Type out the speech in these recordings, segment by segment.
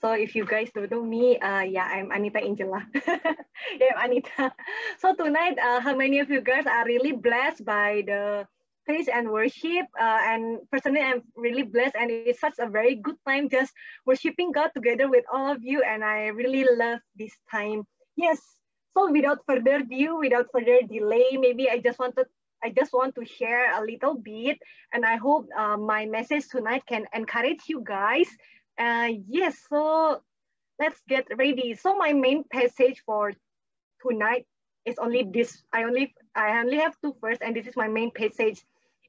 So if you guys don't know me, yeah, I'm Anita Angela. Yeah, I'm Anita. So tonight, how many of you guys are really blessed by the praise and worship? And personally, I'm really blessed, and it's such a very good time just worshiping God together with all of you. And I really love this time. Yes. So without further ado, without further delay, maybe I just want to share a little bit, and I hope my message tonight can encourage you guys. Yes, so let's get ready. So my main passage for tonight is only this. I only have two verses, and this is my main passage.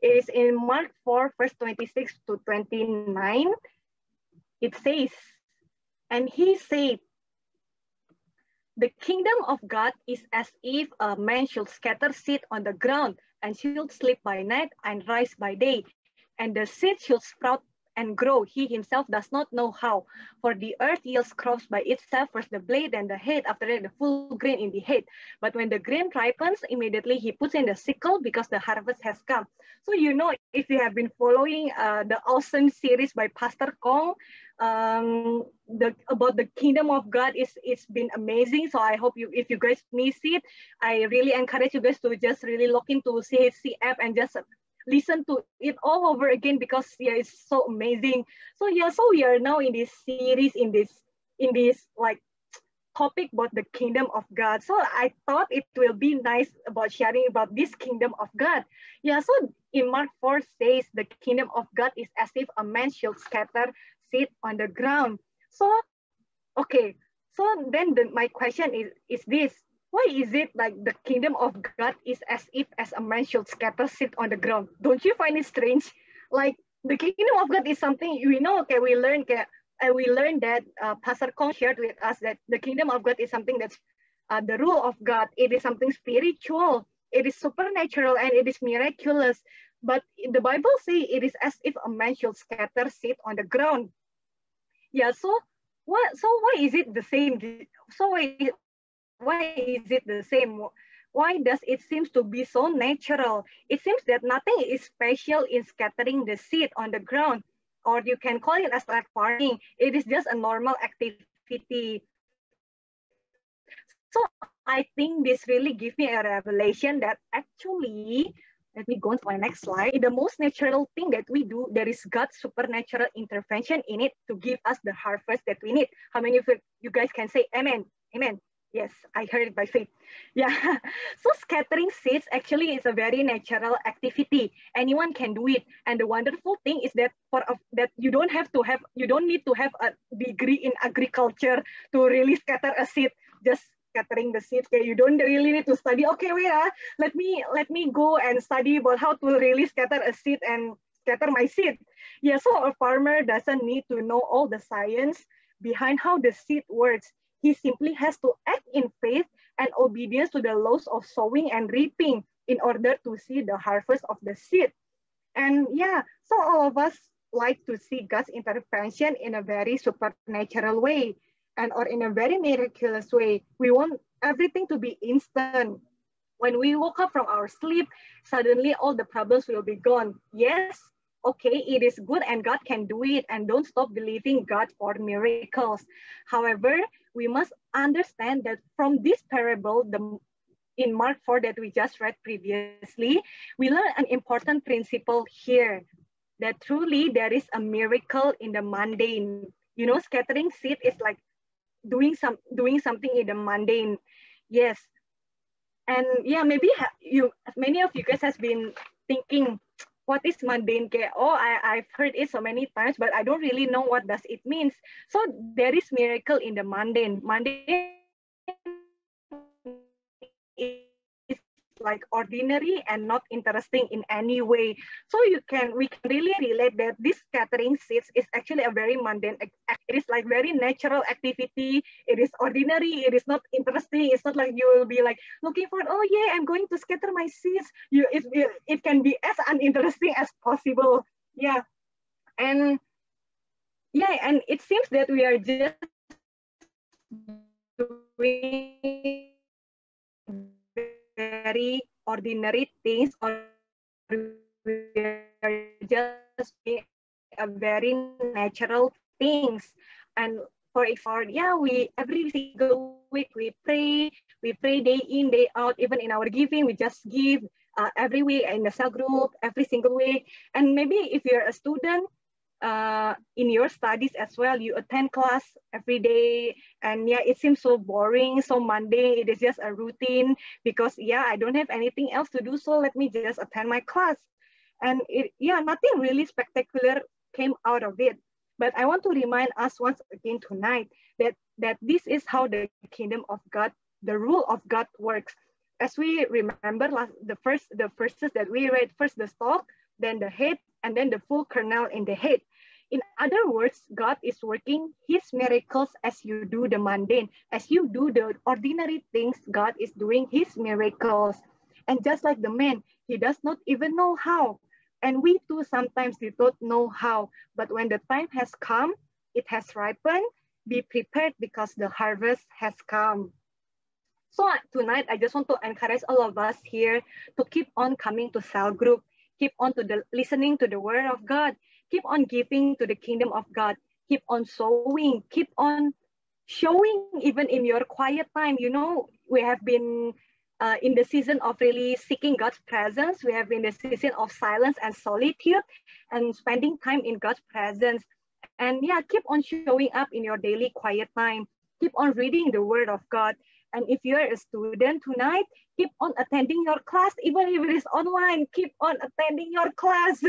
It is in Mark 4, verse 26 to 29. It says, and he said, the kingdom of God is as if a man should scatter seed on the ground and should sleep by night and rise by day. And the seed should sprout and grow. He himself does not know how. For the earth yields crops by itself, first the blade and the head, after that the full grain in the head. But when the grain ripens, immediately he puts in the sickle because the harvest has come. So you know, if you have been following the awesome series by Pastor Kong, about the kingdom of God, it's been amazing. So I hope if you guys miss it, I really encourage you guys to just really look into CHC app and just listen to it all over again, because yeah, it's so amazing. So yeah, so we are now in this series, in this like topic about the kingdom of God. So I thought it will be nice about sharing about this kingdom of God. Yeah, so in Mark 4 says the kingdom of God is as if a man should scatter seed on the ground. So okay, so then my question is this: why is it like the kingdom of God is as if as a man should scatter seed on the ground? Don't you find it strange? Like the kingdom of God is something we know. Okay, we learned that Pastor Kong shared with us that the kingdom of God is something that's the rule of God. It is something spiritual. It is supernatural and it is miraculous. But the Bible says it is as if a man should scatter seed on the ground. Yeah. So what? So why is it the same? So why is it the same? Why does it seems to be so natural? It seems that nothing is special in scattering the seed on the ground, or you can call it as like farming. It is just a normal activity. So I think this really gives me a revelation that actually, let me go on to my next slide. The most natural thing that we do, there is God's supernatural intervention in it to give us the harvest that we need. How many of you guys can say amen? Amen. Yes, I heard it by faith. Yeah. So scattering seeds actually is a very natural activity. Anyone can do it. And the wonderful thing is that that you don't need to have a degree in agriculture to really scatter a seed. Just scattering the seeds. Okay, you don't really need to study. Okay, wait, let me go and study about how to really scatter a seed and scatter my seed. Yeah, so a farmer doesn't need to know all the science behind how the seed works. He simply has to act in faith and obedience to the laws of sowing and reaping in order to see the harvest of the seed. And yeah, so all of us like to see God's intervention in a very supernatural way and or in a very miraculous way. We want everything to be instant. When we woke up from our sleep, suddenly all the problems will be gone. Yes, okay, it is good and God can do it, and don't stop believing God for miracles. However, we must understand that from this parable, in Mark 4 that we just read previously, we learn an important principle here, that truly there is a miracle in the mundane. You know, scattering seed is like doing something in the mundane. Yes. And yeah, maybe many of you guys has been thinking, what is mundane care? Oh, I've heard it so many times, but I don't really know what does it means. So there is miracle in the mundane. Mundane is like ordinary and not interesting in any way. So we can really relate that this scattering seeds is actually a very mundane act. It is like very natural activity. It is ordinary. It is not interesting. It's not like you will be like looking for, oh yeah, I'm going to scatter my seeds. It can be as uninteresting as possible. Yeah. And yeah, and it seems that we are just doing very ordinary things, or we are just doing a very natural things. And yeah, we every single week we pray day in, day out, even in our giving, we just give every week in the cell group, every single week. And maybe if you're a student, in your studies as well, you attend class every day, and yeah, it seems so boring, so mundane. It is just a routine because yeah, I don't have anything else to do, so let me just attend my class. And yeah, nothing really spectacular came out of it. But I want to remind us once again tonight that this is how the kingdom of God, the rule of God works. As we remember the verses that we read, first the stalk, then the head, and then the full kernel in the head. In other words, God is working his miracles as you do the mundane. As you do the ordinary things, God is doing his miracles. And just like the man, he does not even know how. And we too sometimes we don't know how. But when the time has come, it has ripened, be prepared because the harvest has come. So tonight, I just want to encourage all of us here to keep on coming to cell group, keep on to listening to the word of God, keep on giving to the kingdom of God, keep on sowing, keep on showing even in your quiet time. You know, we have been in the season of really seeking God's presence. We have been in the season of silence and solitude and spending time in God's presence. And yeah, keep on showing up in your daily quiet time. Keep on reading the word of God. And if you're a student tonight, keep on attending your class, even if it is online, keep on attending your class.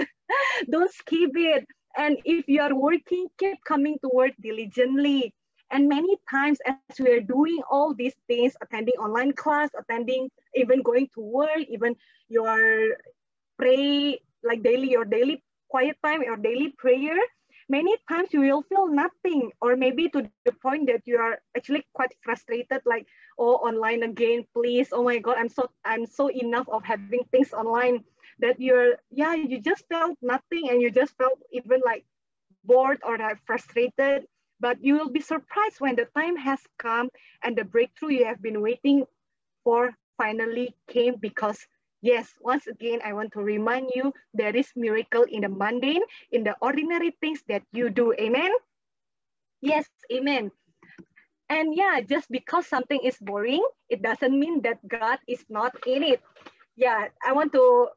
Don't skip it. And if you are working, keep coming to work diligently. And many times as we are doing all these things, attending online class, attending, even going to work, even your pray, like your daily quiet time, your daily prayer, many times you will feel nothing, or maybe to the point that you are actually quite frustrated, like, oh, online again, please. Oh my God, I'm so enough of having things online, that you just felt nothing, and you just felt even like bored or like frustrated. But you will be surprised when the time has come and the breakthrough you have been waiting for finally came, because yes, once again, I want to remind you, there is miracle in the mundane, in the ordinary things that you do. Amen? Yes, amen. And yeah, just because something is boring, it doesn't mean that God is not in it. Yeah, I want to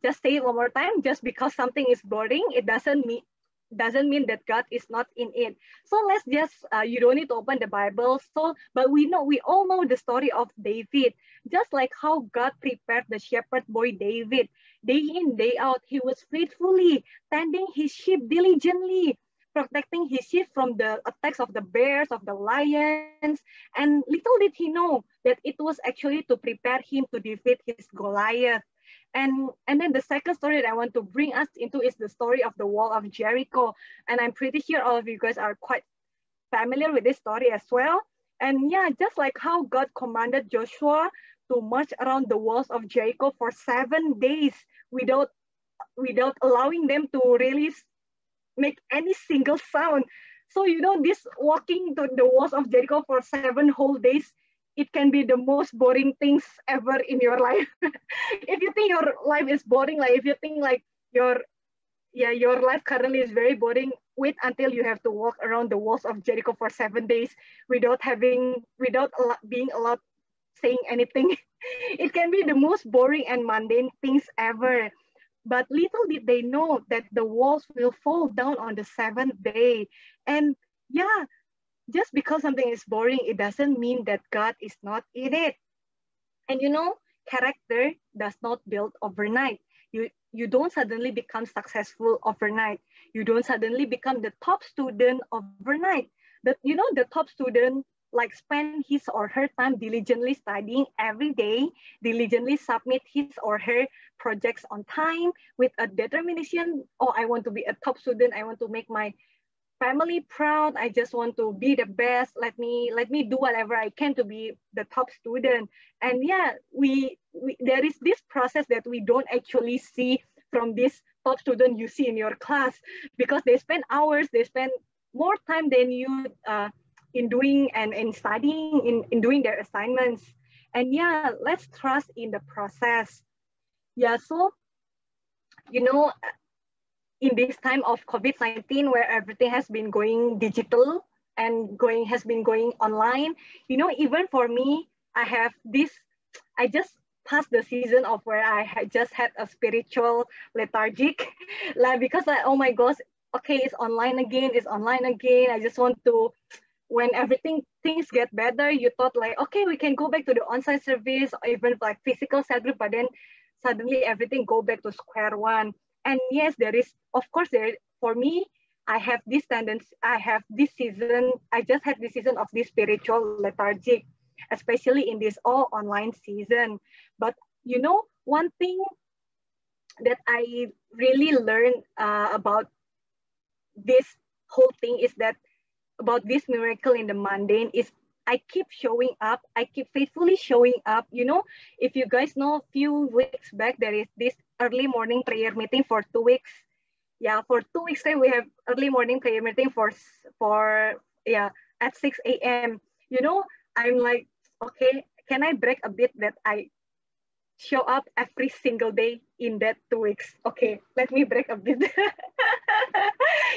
just say it one more time. Just because something is boring, it doesn't mean that God is not in it. So let's just, you don't need to open the Bible. But we all know the story of David. Just like how God prepared the shepherd boy David, day in, day out, he was faithfully tending his sheep diligently, protecting his sheep from the attacks of the bears, of the lions. And little did he know that it was actually to prepare him to defeat his Goliath. And then the second story that I want to bring us into is the story of the wall of Jericho. And I'm pretty sure all of you guys are quite familiar with this story as well. And yeah, just like how God commanded Joshua to march around the walls of Jericho for 7 days without allowing them to really make any single sound. So, this walking to the walls of Jericho for 7 whole days, it can be the most boring things ever in your life. If you think your life is boring, like if you think like your life currently is very boring, wait until you have to walk around the walls of Jericho for 7 days without being allowed saying anything. It can be the most boring and mundane things ever. But little did they know that the walls will fall down on the 7th day. And yeah, just because something is boring, it doesn't mean that God is not in it. And character does not build overnight. You don't suddenly become successful overnight. You don't suddenly become the top student overnight. The top student like spend his or her time diligently studying every day, diligently submit his or her projects on time with a determination. Oh, I want to be a top student. I want to make my family proud. I just want to be the best. Let me do whatever I can to be the top student. And yeah, there is this process that we don't actually see from this top student you see in your class, because they spend hours, they spend more time than you in doing and in studying, in doing their assignments. And yeah, let's trust in the process. Yeah, so in this time of COVID-19, where everything has been going digital, and has been going online. You know, even for me, I just passed the season of where I had just had a spiritual lethargic, like because like, oh my gosh, okay, it's online again, I just want to, when things get better, you thought like, okay, we can go back to the on-site service or even like physical cell group, but then suddenly everything go back to square one. And yes, there is, of course, for me, I have this tendency, I just had this season of this spiritual lethargic, especially in this all online season. But you know, one thing that I really learned about this whole thing is that about this miracle in the mundane is I keep showing up. I keep faithfully showing up. You know, if you guys know, a few weeks back, there is this early morning prayer meeting for 2 weeks. Yeah, for 2 weeks straight, we have early morning prayer meeting at 6 a.m. You know, I'm like, okay, can I break a bit that I show up every single day in that 2 weeks? Okay, let me break a bit.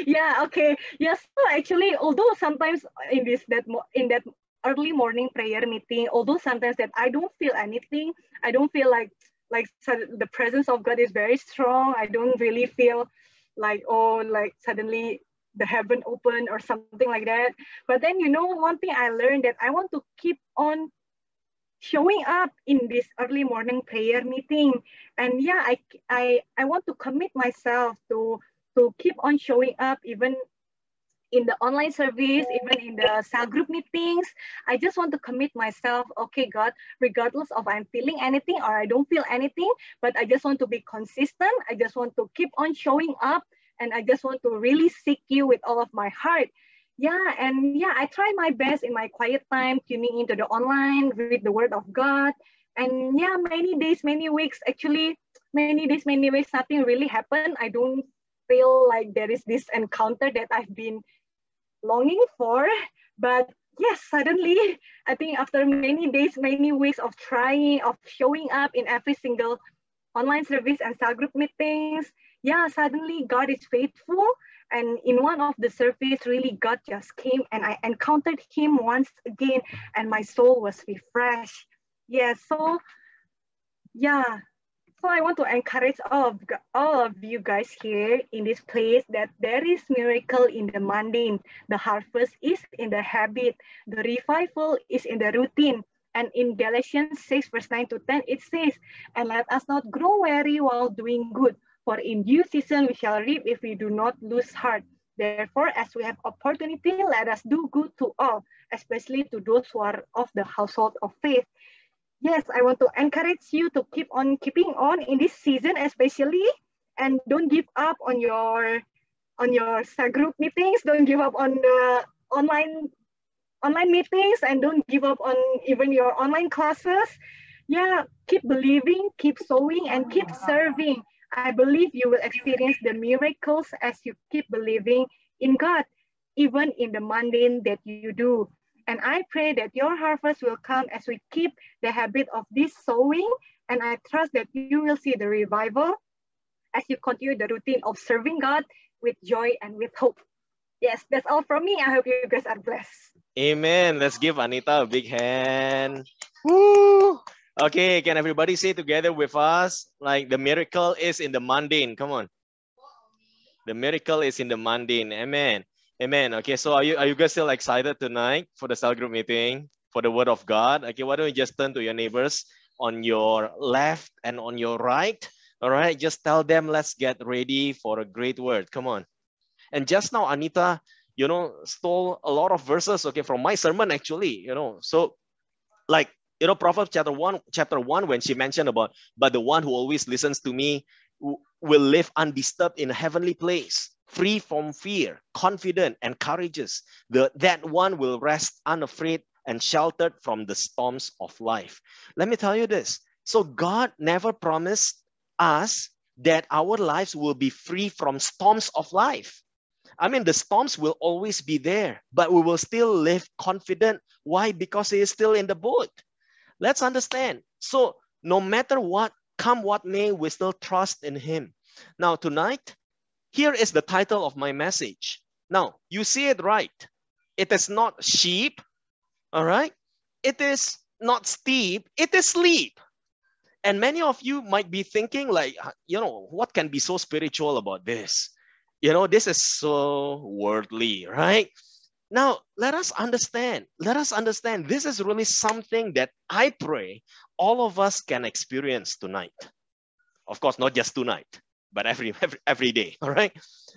Yeah, okay. Yeah, so actually, although sometimes in that early morning prayer meeting, although sometimes that I don't feel anything, I don't feel like the presence of God is very strong. I don't really feel like, oh, like suddenly the heaven open or something like that. But then, you know, one thing I learned that I want to keep on showing up in this early morning prayer meeting. And yeah, I want to commit myself to keep on showing up even in the online service, even in the cell group meetings. I just want to commit myself, okay, God, regardless of I'm feeling anything or I don't feel anything, but I just want to be consistent. I just want to keep on showing up, and I just want to really seek you with all of my heart. Yeah, and yeah, I try my best in my quiet time, tuning into the online, read the word of God. And yeah, many days, many weeks, actually, many days, many weeks, nothing really happened. I don't feel like there is this encounter that I've been longing for. But yes, suddenly, I think after many days, many weeks of trying, of showing up in every single online service and cell group meetings, yeah, suddenly God is faithful. And in one of the service, really God just came and I encountered him once again, and my soul was refreshed. Yeah, so yeah, so I want to encourage all of you guys here in this place that there is miracle in the mundane. The harvest is in the habit. The revival is in the routine. And in Galatians 6 verse 9 to 10, it says, and let us not grow weary while doing good, for in due season we shall reap if we do not lose heart. Therefore, as we have opportunity, let us do good to all, especially to those who are of the household of faith. Yes, I want to encourage you to keep on keeping on in this season, especially, and don't give up on your cell group meetings. Don't give up on the online meetings, and don't give up on even your online classes. Yeah, keep believing, keep sowing, and keep serving. I believe you will experience the miracles as you keep believing in God, even in the mundane that you do. And I pray that your harvest will come as we keep the habit of this sowing. And I trust that you will see the revival as you continue the routine of serving God with joy and with hope. Yes, that's all from me. I hope you guys are blessed. Amen. Let's give Anita a big hand. Woo! Okay, can everybody say together with us, like the miracle is in the mundane? Come on. The miracle is in the mundane. Amen. Amen. Okay, so are you guys still excited tonight for the cell group meeting, for the word of God? Okay, why don't you just turn to your neighbors on your left and on your right? All right, just tell them, let's get ready for a great word. Come on. And just now, Anita, stole a lot of verses, okay, from my sermon actually, So like, Proverbs chapter 1, when she mentioned about, but the one who always listens to me will live undisturbed in a heavenly place, free from fear, confident and courageous. That one will rest unafraid and sheltered from the storms of life. Let me tell you this. So God never promised us that our lives will be free from storms of life. I mean, the storms will always be there, but we will still live confident. Why? Because He is still in the boat. Let's understand. So no matter what, come what may, we still trust in Him. Now tonight, here is the title of my message. Now, you see it right. It is not sheep, all right? It is not steep, it is sleep. And many of you might be thinking like, what can be so spiritual about this? This is so worldly, right? Now, let us understand. This is really something that I pray all of us can experience tonight. Of course, not just tonight, but every day, all right?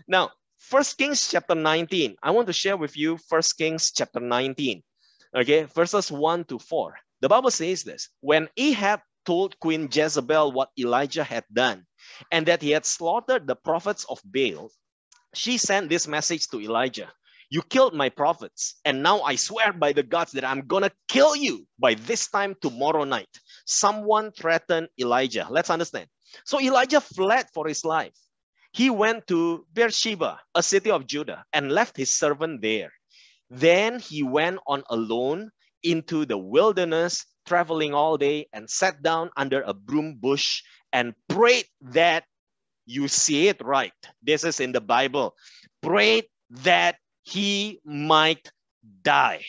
Now, 1 Kings chapter 19. I want to share with you 1 Kings chapter 19, okay? Verses 1 to 4. The Bible says this: when Ahab told Queen Jezebel what Elijah had done and that he had slaughtered the prophets of Baal, she sent this message to Elijah: you killed my prophets, and now I swear by the gods that I'm gonna kill you by this time tomorrow night. Someone threatened Elijah. Let's understand. So Elijah fled for his life. He went to Beersheba, a city of Judah, and left his servant there. Then he went on alone into the wilderness, traveling all day, and sat down under a broom bush and prayed that, you see it right, this is in the Bible, prayed that he might die.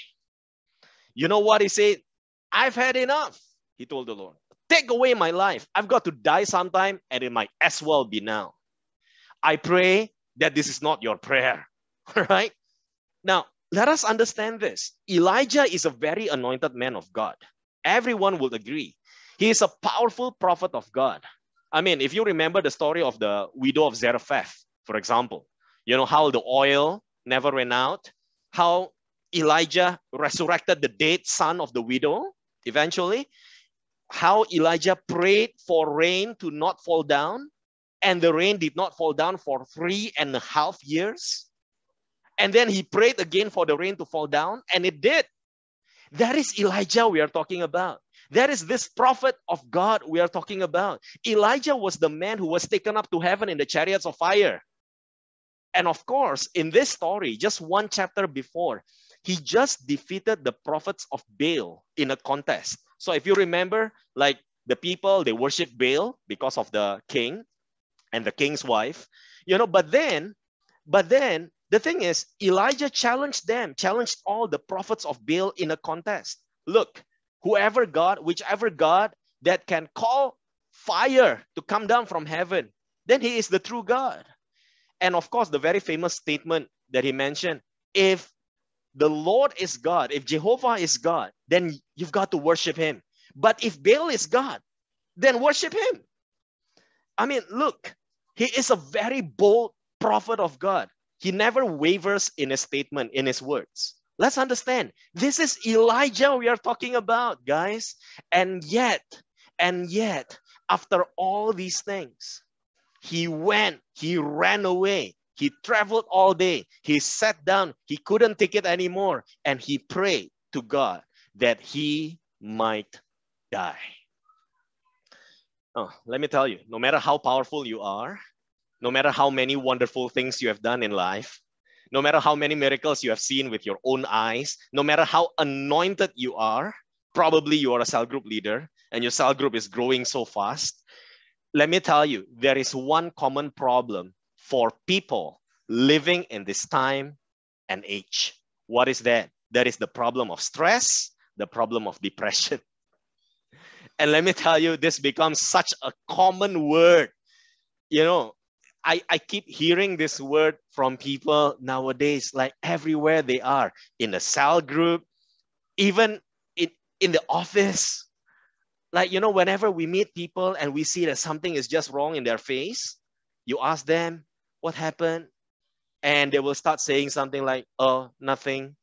You know what he said? I've had enough, he told the Lord. Take away my life. I've got to die sometime, and it might as well be now. I pray that this is not your prayer, right? Now, let us understand this. Elijah is a very anointed man of God. Everyone will agree. He is a powerful prophet of God. I mean, if you remember the story of the widow of Zarephath, for example, how the oil never ran out, how Elijah resurrected the dead son of the widow eventually, how Elijah prayed for rain to not fall down, and the rain did not fall down for 3.5 years. And then he prayed again for the rain to fall down, and it did. That is Elijah we are talking about. That is this prophet of God we are talking about. Elijah was the man who was taken up to heaven in the chariots of fire. And of course, in this story, just one chapter before, he just defeated the prophets of Baal in a contest. So if you remember, like the people, they worship Baal because of the king and the king's wife, but then the thing is, Elijah challenged all the prophets of Baal in a contest. Look, whichever God that can call fire to come down from heaven, then he is the true God. And of course, the very famous statement that he mentioned, if the Lord is God, if Jehovah is God, then you've got to worship him. But if Baal is God, then worship him. I mean, look, he is a very bold prophet of God. He never wavers in his statement, in his words. Let's understand, this is Elijah we are talking about, guys. And yet, after all these things, he ran away, he traveled all day, he sat down, he couldn't take it anymore, and he prayed to God that he might die. Oh, let me tell you, no matter how powerful you are, no matter how many wonderful things you have done in life, no matter how many miracles you have seen with your own eyes, no matter how anointed you are, probably you are a cell group leader and your cell group is growing so fast. Let me tell you, there is one common problem for people living in this time and age. What is that? That is the problem of stress, the problem of depression. And let me tell you, this becomes such a common word. I keep hearing this word from people nowadays, like everywhere they are, in the cell group, even in the office. Like, whenever we meet people and we see that something is just wrong in their face, you ask them, what happened? And they will start saying something like, oh, nothing.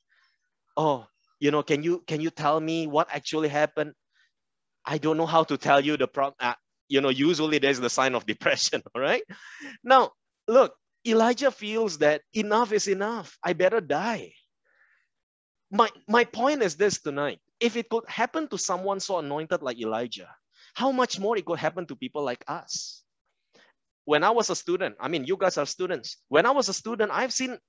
Oh, can you tell me what actually happened? I don't know how to tell you the problem. Usually there's the sign of depression, all right? Now, look, Elijah feels that enough is enough. I better die. My point is this tonight. If it could happen to someone so anointed like Elijah, how much more it could happen to people like us? When I was a student, I mean, you guys are students. When I was a student, I've seen,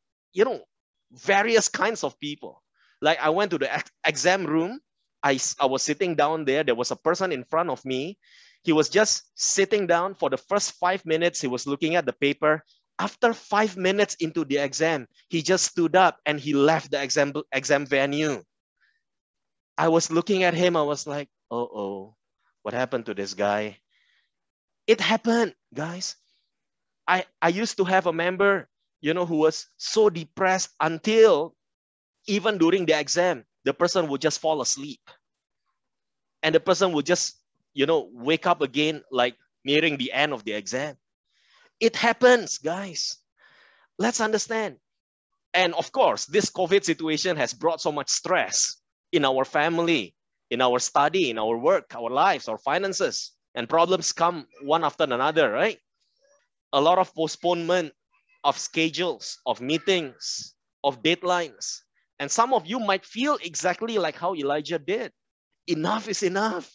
various kinds of people. Like I went to the exam room. I was sitting down there. There was a person in front of me. He was just sitting down for the first 5 minutes. He was looking at the paper. After 5 minutes into the exam, he just stood up and he left the exam venue. I was looking at him. I was like, oh, what happened to this guy? It happened, guys. I used to have a member, who was so depressed until even during the exam, the person would just fall asleep. And the person would just, wake up again, like nearing the end of the exam. It happens, guys. Let's understand. And of course, this COVID situation has brought so much stress in our family, in our study, in our work, our lives, our finances, and problems come one after another, right? A lot of postponement of schedules, of meetings, of deadlines. And some of you might feel exactly like how Elijah did. Enough is enough.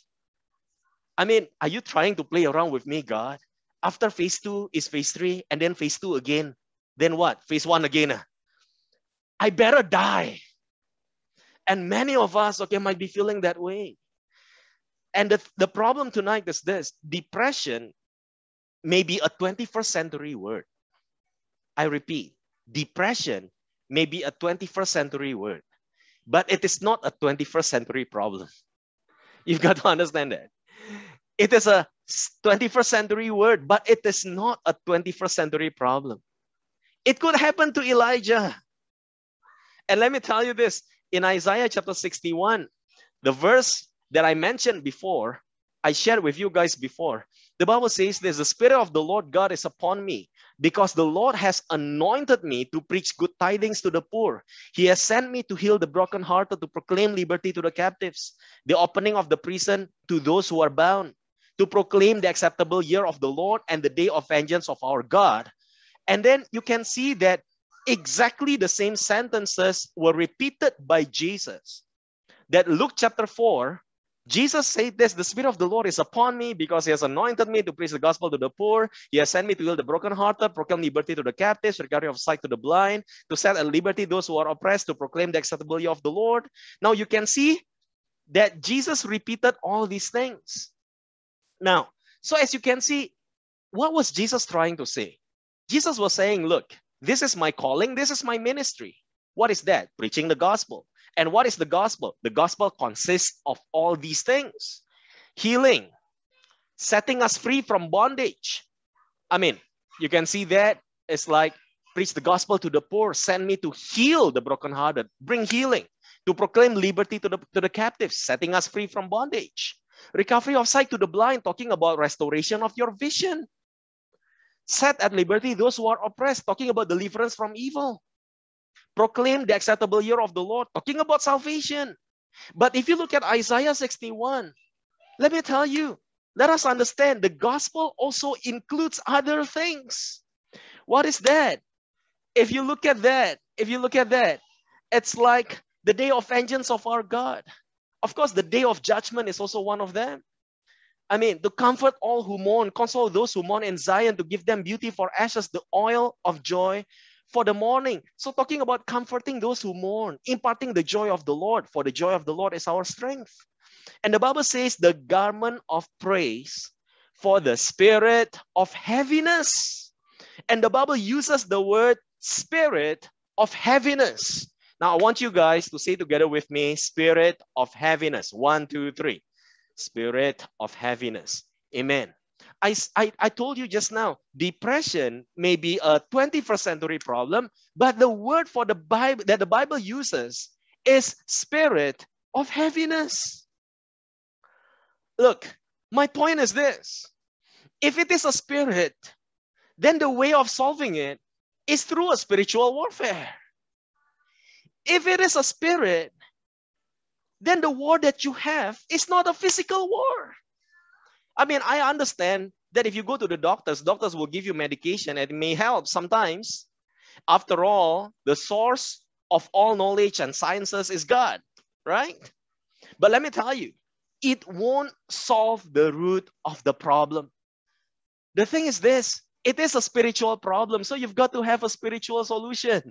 I mean, are you trying to play around with me, God? After phase 2 is phase 3, and then phase 2 again. Then what? Phase 1 again. I better die. And many of us, might be feeling that way. And the problem tonight is this: depression may be a 21st century word. I repeat, depression may be a 21st century word, but it is not a 21st century problem. You've got to understand that. It is a 21st century word, but it is not a 21st century problem. It could happen to Elijah. And let me tell you this, in Isaiah chapter 61, the verse that I mentioned before, I shared with you guys before, the Bible says this: the Spirit of the Lord God is upon me, because the Lord has anointed me to preach good tidings to the poor. He has sent me to heal the brokenhearted, to proclaim liberty to the captives, the opening of the prison to those who are bound, to proclaim the acceptable year of the Lord and the day of vengeance of our God. And then you can see that exactly the same sentences were repeated by Jesus. That Luke chapter 4, Jesus said this: the Spirit of the Lord is upon me because he has anointed me to preach the gospel to the poor. He has sent me to heal the brokenhearted, proclaim liberty to the captives, recovery of sight to the blind, to set at liberty those who are oppressed, to proclaim the acceptable year of the Lord. Now you can see that Jesus repeated all these things. Now, so as you can see, what was Jesus trying to say? Jesus was saying, look, this is my calling, this is my ministry. What is that? Preaching the gospel. And what is the gospel? The gospel consists of all these things: healing, setting us free from bondage. I mean, you can see that it's like preach the gospel to the poor, send me to heal the brokenhearted, bring healing, to proclaim liberty to the captives, setting us free from bondage. Recovery of sight to the blind, talking about restoration of your vision. Set at liberty those who are oppressed, talking about deliverance from evil. Proclaim the acceptable year of the Lord, talking about salvation. But if you look at Isaiah 61, let me tell you, let us understand the gospel also includes other things. What is that? If you look at that, it's like the day of vengeance of our God. Of course, the day of judgment is also one of them. I mean, to comfort all who mourn, console those who mourn in Zion, to give them beauty for ashes, the oil of joy for the morning. So talking about comforting those who mourn, imparting the joy of the Lord, for the joy of the Lord is our strength. And the Bible says the garment of praise for the spirit of heaviness. And the Bible uses the word spirit of heaviness. Now I want you guys to say together with me, spirit of heaviness. 1, 2, 3. Spirit of heaviness. Amen. I told you just now, depression may be a 21st century problem, but the word for the Bible that the Bible uses is spirit of heaviness. Look, my point is this: if it is a spirit, then the way of solving it is through a spiritual warfare. If it is a spirit, then the war that you have is not a physical war. I mean, I understand that if you go to the doctors will give you medication and it may help sometimes. After all, the source of all knowledge and sciences is God, right? But let me tell you, it won't solve the root of the problem. The thing is this: it is a spiritual problem, so you've got to have a spiritual solution.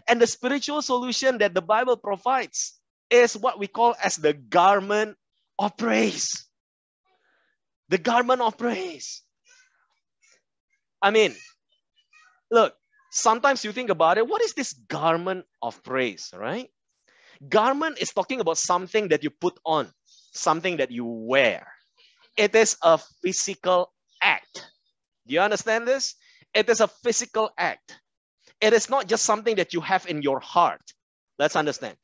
And the spiritual solution that the Bible provides is what we call as the garment of praise. The garment of praise. I mean, Look, sometimes you think about it, what is this garment of praise, right? Garment is talking about something that you put on, something that you wear. It is a physical act. Do you understand this? It is a physical act. It is not just something that you have in your heart. Let's understand.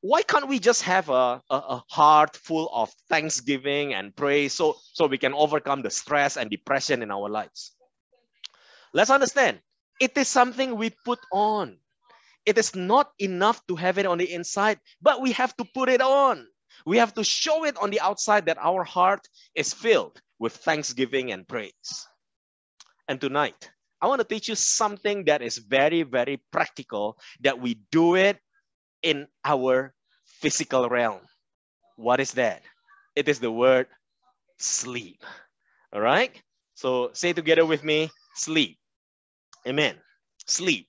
Why can't we just have a heart full of thanksgiving and praise so we can overcome the stress and depression in our lives? Let's understand. It is something we put on. It is not enough to have it on the inside, but we have to put it on. We have to show it on the outside that our heart is filled with thanksgiving and praise. And tonight, I want to teach you something that is very, very practical, that we do it in our physical realm. What is that? It is the word sleep. All right? So say together with me, sleep. Amen. Sleep.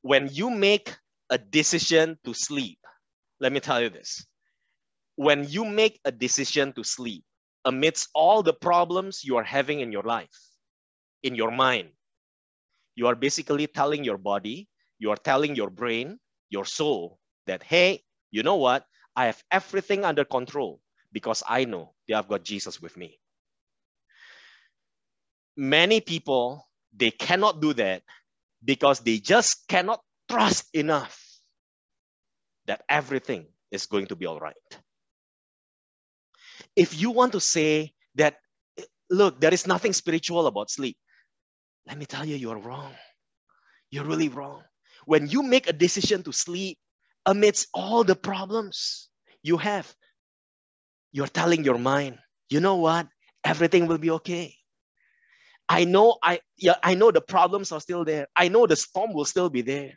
When you make a decision to sleep, let me tell you this. When you make a decision to sleep, amidst all the problems you are having in your life, in your mind, you are basically telling your body, you are telling your brain, your soul that, hey, you know what? I have everything under control because I know that I've got Jesus with me. Many people, they cannot do that because they just cannot trust enough that everything is going to be all right. If you want to say that, look, there is nothing spiritual about sleep, let me tell you, you're wrong. You're really wrong. When you make a decision to sleep amidst all the problems you have, you're telling your mind, you know what? Everything will be okay. I know the problems are still there. I know the storm will still be there.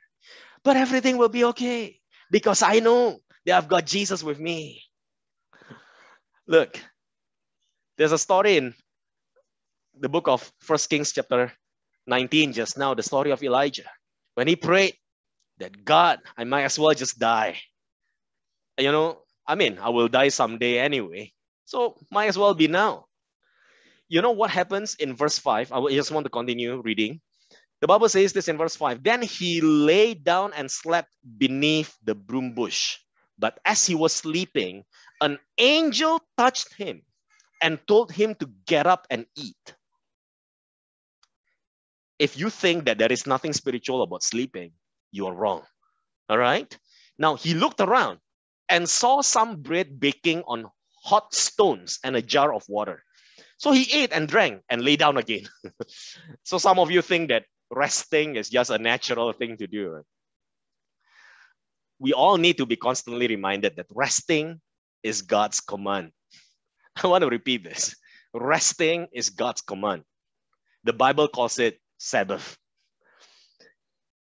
But everything will be okay because I know that I've got Jesus with me. Look, there's a story in the book of 1 Kings chapter 19 just now, the story of Elijah. When he prayed that, God, I might as well just die. You know, I mean, I will die someday anyway. So might as well be now. You know what happens in verse 5? I just want to continue reading. The Bible says this in verse 5. Then he lay down and slept beneath the broom bush. But as he was sleeping, an angel touched him and told him to get up and eat. If you think that there is nothing spiritual about sleeping, you are wrong. All right? Now he looked around and saw some bread baking on hot stones and a jar of water. So he ate and drank and lay down again. So some of you think that resting is just a natural thing to do. Right? We all need to be constantly reminded that resting is God's command. I want to repeat this. Resting is God's command. The Bible calls it Sabbath.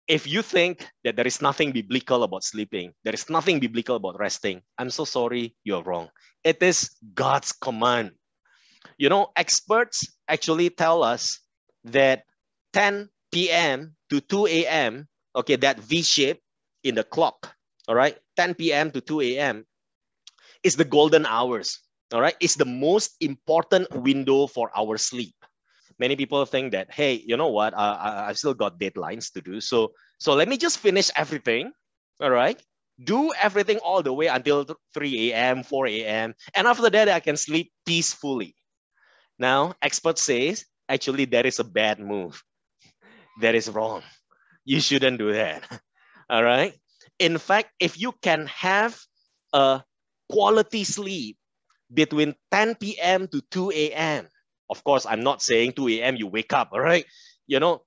If you think that there is nothing biblical about sleeping, there is nothing biblical about resting, I'm so sorry, you're wrong. It is God's command. You know, experts actually tell us that 10 p.m. to 2 a.m., okay, that V shape in the clock, all right, 10 p.m. to 2 a.m. is the golden hours, all right? It's the most important window for our sleep. Many people think that, hey, you know what? I've still got deadlines to do. So let me just finish everything, all right? Do everything all the way until 3 a.m., 4 a.m. And after that, I can sleep peacefully. Now, experts say, actually, that is a bad move. That is wrong. You shouldn't do that, all right? In fact, if you can have a quality sleep between 10 p.m. to 2 a.m., of course, I'm not saying 2 a.m. you wake up, all right? You know,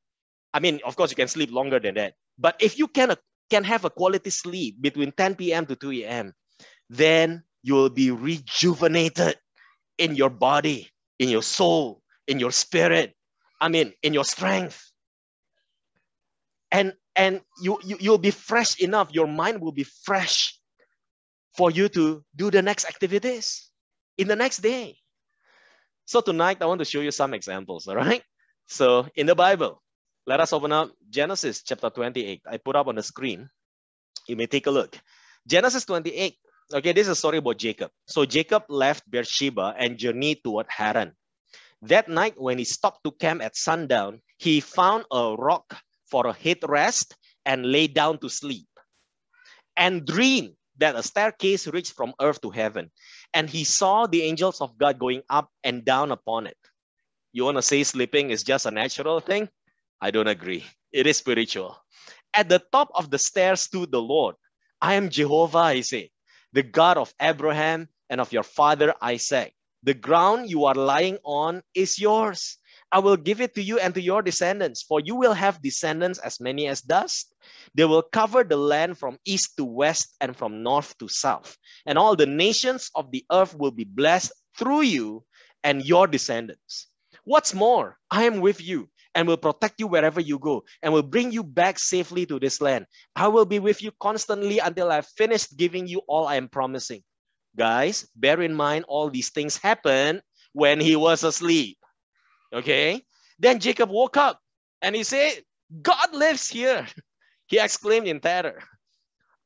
I mean, of course, you can sleep longer than that. But if you can have a quality sleep between 10 p.m. to 2 a.m., then you will be rejuvenated in your body, in your soul, in your spirit, I mean, in your strength. And you'll be fresh enough, your mind will be fresh for you to do the next activities in the next day. So tonight, I want to show you some examples, all right? So in the Bible, let us open up Genesis chapter 28. I put up on the screen. You may take a look. Genesis 28. Okay, this is a story about Jacob. So Jacob left Beersheba and journeyed toward Haran. That night, when he stopped to camp at sundown, he found a rock for a headrest and lay down to sleep, and dreamed that a staircase reached from earth to heaven, and he saw the angels of God going up and down upon it. You want to say sleeping is just a natural thing? I don't agree. It is spiritual. At the top of the stairs stood the Lord. I am Jehovah, he said, the God of Abraham and of your father Isaac. The ground you are lying on is yours. I will give it to you and to your descendants, for you will have descendants as many as dust. They will cover the land from east to west and from north to south. And all the nations of the earth will be blessed through you and your descendants. What's more, I am with you and will protect you wherever you go and will bring you back safely to this land. I will be with you constantly until I've finished giving you all I am promising. Guys, bear in mind all these things happened when he was asleep. Okay? Then Jacob woke up and he said, God lives here. He exclaimed in terror.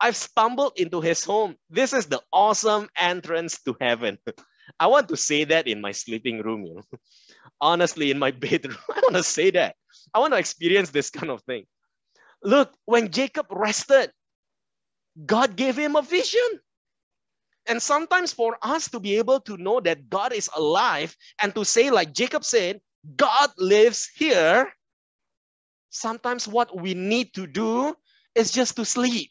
I've stumbled into his home. This is the awesome entrance to heaven. I want to say that in my sleeping room, you know. Honestly, in my bedroom, I want to say that. I want to experience this kind of thing. Look, when Jacob rested, God gave him a vision. And sometimes for us to be able to know that God is alive and to say, like Jacob said, God lives here, sometimes what we need to do is just to sleep.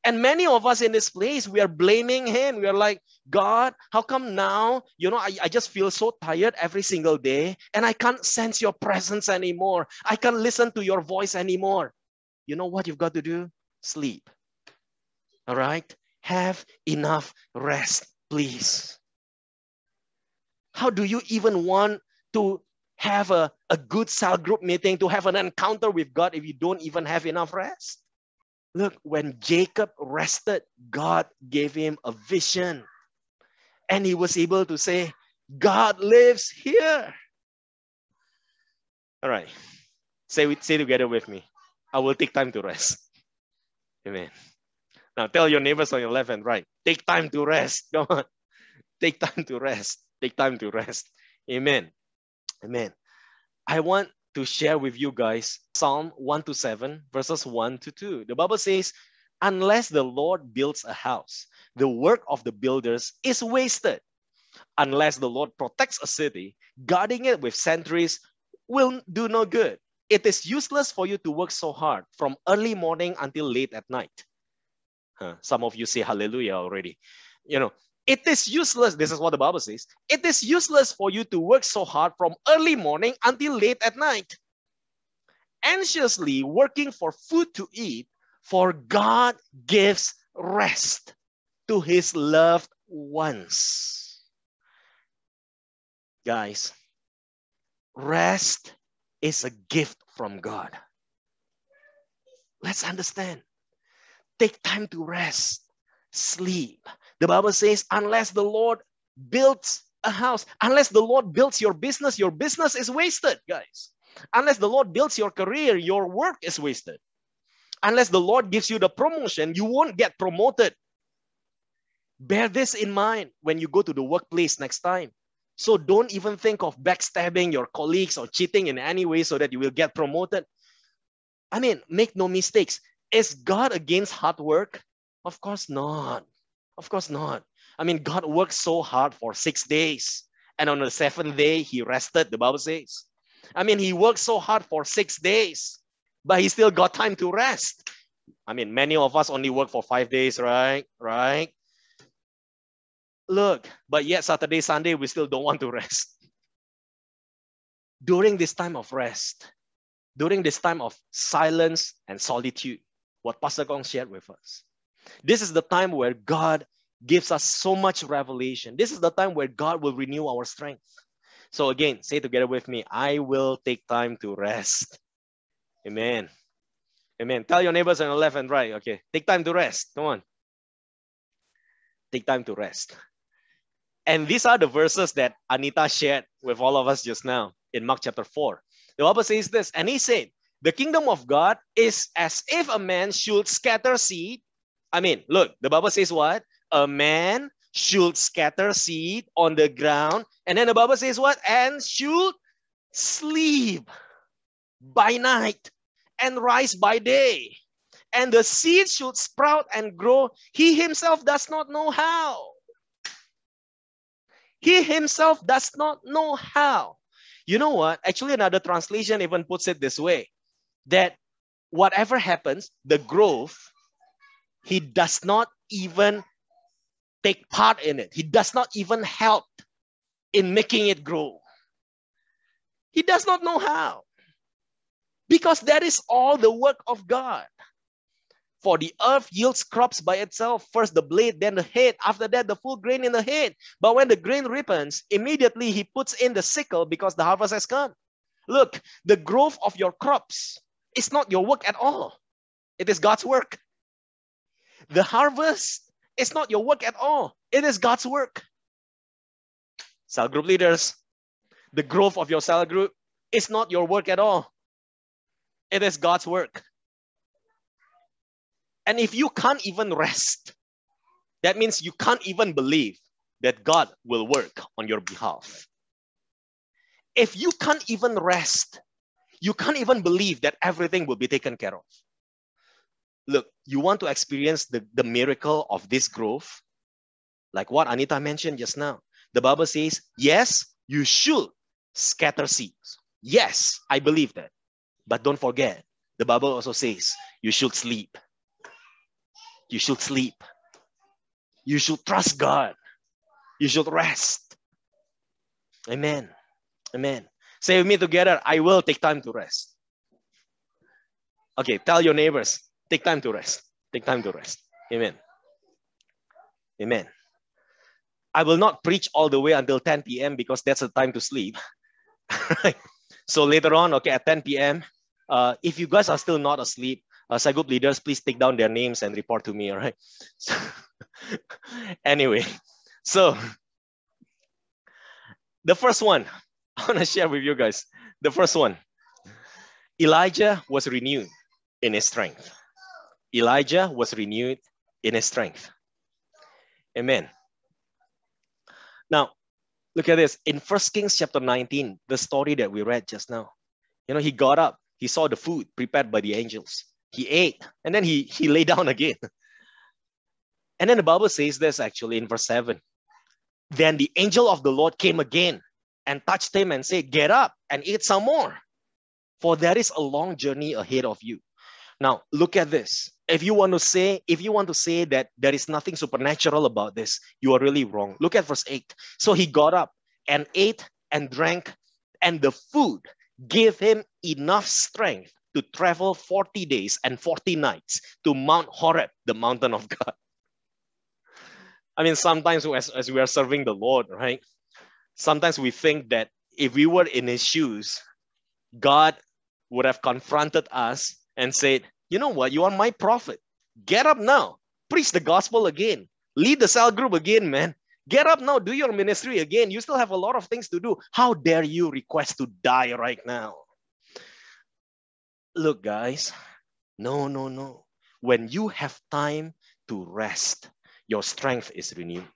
And many of us in this place, we are blaming him. We are like, God, how come now, I just feel so tired every single day and I can't sense your presence anymore. I can't listen to your voice anymore. You know what you've got to do? Sleep. All right? Have enough rest, please. How do you even want to have a good cell group meeting, to have an encounter with God if you don't even have enough rest? Look, when Jacob rested, God gave him a vision. And he was able to say, God lives here. All right. Say together with me. I will take time to rest. Amen. Now tell your neighbors on your left and right, take time to rest. Come on. Take time to rest. Take time to rest. Amen. Amen. I want to share with you guys Psalm 1-7, verses 1-2. The Bible says, unless the Lord builds a house, the work of the builders is wasted. Unless the Lord protects a city, guarding it with sentries will do no good. It is useless for you to work so hard from early morning until late at night. Some of you say hallelujah already. It is useless. This is what the Bible says. It is useless for you to work so hard from early morning until late at night, anxiously working for food to eat, for God gives rest to his loved ones. Guys, rest is a gift from God. Let's understand. Take time to rest, sleep. The Bible says, unless the Lord builds a house, unless the Lord builds your business is wasted, guys. Unless the Lord builds your career, your work is wasted. Unless the Lord gives you the promotion, you won't get promoted. Bear this in mind when you go to the workplace next time. So don't even think of backstabbing your colleagues or cheating in any way so that you will get promoted. I mean, make no mistakes. Is God against hard work? Of course not. Of course not. I mean, God worked so hard for 6 days. And on the 7th day, he rested, the Bible says. I mean, he worked so hard for 6 days, but he still got time to rest. I mean, many of us only work for 5 days, right? Right? Look, but yet Saturday, Sunday, we still don't want to rest. During this time of rest, during this time of silence and solitude, what Pastor Gong shared with us, this is the time where God gives us so much revelation. This is the time where God will renew our strength. So again, say together with me, I will take time to rest. Amen. Amen. Tell your neighbors on the left and right, okay, take time to rest. Come on. Take time to rest. And these are the verses that Anita shared with all of us just now in Mark chapter 4. The Bible says this, and he said, the kingdom of God is as if a man should scatter seed. I mean, look, the Bible says what? A man should scatter seed on the ground. And then the Bible says what? And should sleep by night and rise by day. And the seed should sprout and grow. He himself does not know how. He himself does not know how. You know what? Actually, another translation even puts it this way, that whatever happens, the growth, he does not even take part in it. He does not even help in making it grow. He does not know how. Because that is all the work of God. For the earth yields crops by itself, first the blade, then the head, after that the full grain in the head. But when the grain ripens, immediately he puts in the sickle because the harvest has come. Look, the growth of your crops is not your work at all. It is God's work. The harvest is not your work at all. It is God's work. Cell group leaders, the growth of your cell group is not your work at all. It is God's work. And if you can't even rest, that means you can't even believe that God will work on your behalf. If you can't even rest, you can't even believe that everything will be taken care of. Look, you want to experience the miracle of this growth, like what Anita mentioned just now. The Bible says, yes, you should scatter seeds. Yes, I believe that. But don't forget, the Bible also says, you should sleep. You should sleep. You should trust God. You should rest. Amen. Amen. Say with me together, I will take time to rest. Okay, tell your neighbors, take time to rest. Take time to rest. Amen. Amen. I will not preach all the way until 10 p.m. because that's the time to sleep. So later on, okay, at 10 p.m., if you guys are still not asleep, cell group leaders, please take down their names and report to me, all right? So, anyway, so the first one, I want to share with you guys. The first one, Elijah was renewed in his strength. Elijah was renewed in his strength. Amen. Now, look at this. In 1 Kings chapter 19, the story that we read just now, you know, he got up, he saw the food prepared by the angels. He ate, and then he lay down again. And then the Bible says this actually in verse 7. Then the angel of the Lord came again and touched him and said, get up and eat some more, for there is a long journey ahead of you. Now, look at this. If you want to say that there is nothing supernatural about this, you are really wrong. Look at verse 8. So he got up and ate and drank, and the food gave him enough strength to travel 40 days and 40 nights to Mount Horeb, the mountain of God. I mean, sometimes as we are serving the Lord, right? Sometimes we think that if we were in his shoes, God would have confronted us and said, you know what, you are my prophet. Get up now, preach the gospel again, lead the cell group again, man. Get up now, do your ministry again. You still have a lot of things to do. How dare you request to die right now? Look, guys, no. When you have time to rest, your strength is renewed.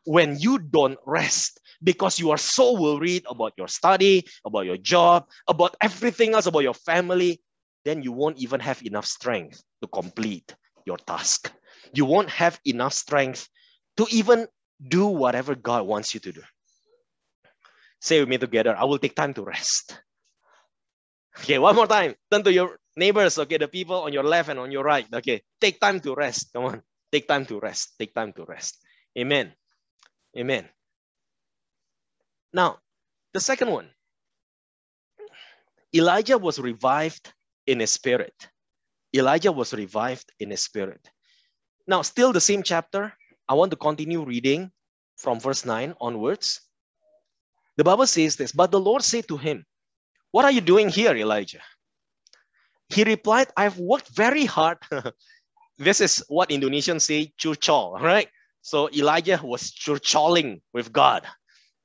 When you don't rest because you are so worried about your study, about your job, about everything else, about your family, then you won't even have enough strength to complete your task. You won't have enough strength to even do whatever God wants you to do. Say with me together, I will take time to rest. Okay, one more time. Turn to your neighbors, okay, the people on your left and on your right. Okay, take time to rest. Come on, take time to rest. Take time to rest. Amen. Amen. Now, the second one. Elijah was revived in his spirit. Elijah was revived in his spirit. Now, still the same chapter. I want to continue reading from verse 9 onwards. The Bible says this, but the Lord said to him, what are you doing here, Elijah? He replied, I've worked very hard. This is what Indonesians say, curcol, right? So Elijah was curcoling with God.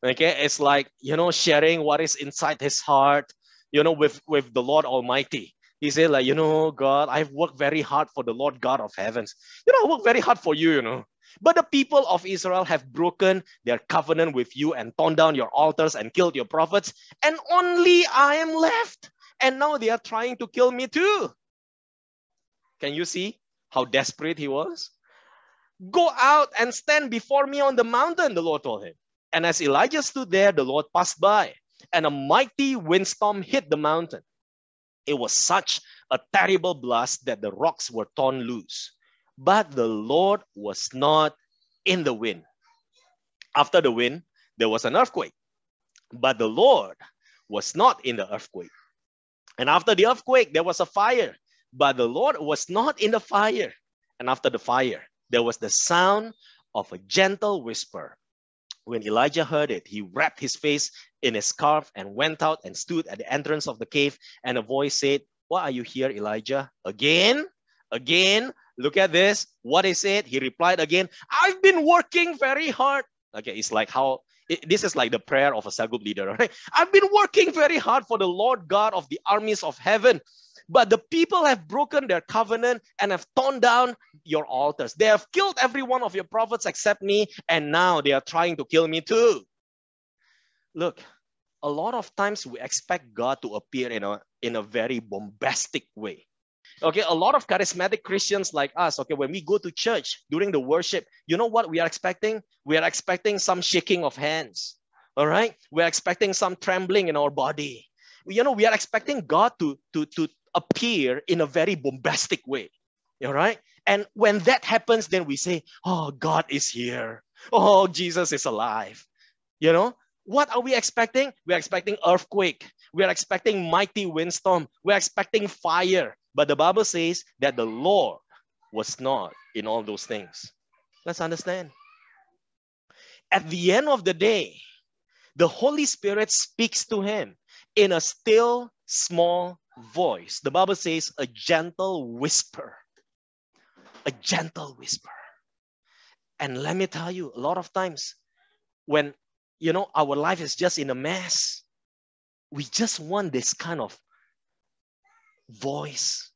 Okay, it's like, sharing what is inside his heart, with the Lord Almighty. He said like, God, I've worked very hard for the Lord God of heavens. I worked very hard for you. But the people of Israel have broken their covenant with you and torn down your altars and killed your prophets. And only I am left. And now they are trying to kill me too. Can you see how desperate he was? Go out and stand before me on the mountain, the Lord told him. And as Elijah stood there, the Lord passed by, and a mighty windstorm hit the mountain. It was such a terrible blast that the rocks were torn loose. But the Lord was not in the wind. After the wind, there was an earthquake. But the Lord was not in the earthquake. And after the earthquake, there was a fire. But the Lord was not in the fire. And after the fire, there was the sound of a gentle whisper. When Elijah heard it, he wrapped his face in a scarf and went out and stood at the entrance of the cave. And a voice said, "Why are you here, Elijah?" Again, look at this. What is it? He replied again, "I've been working very hard." Okay, it's like this is like the prayer of a cell group leader, right? "I've been working very hard for the Lord God of the armies of heaven. But the people have broken their covenant and have torn down your altars. They have killed every one of your prophets except me, and now they are trying to kill me too." Look, a lot of times we expect God to appear in a very bombastic way. Okay, a lot of charismatic Christians like us, okay, when we go to church during the worship, you know what we are expecting? We are expecting some shaking of hands, all right? We're expecting some trembling in our body. We are expecting God to appear in a very bombastic way, all right? And when that happens, then we say, "Oh, God is here. Oh, Jesus is alive." What are we expecting? We're expecting earthquake. We're expecting mighty windstorm. We're expecting fire. But the Bible says that the Lord was not in all those things. Let's understand. At the end of the day, the Holy Spirit speaks to him in a still, small voice. The Bible says a gentle whisper. A gentle whisper. And let me tell you, a lot of times when, our life is just in a mess, we just want this kind of voice.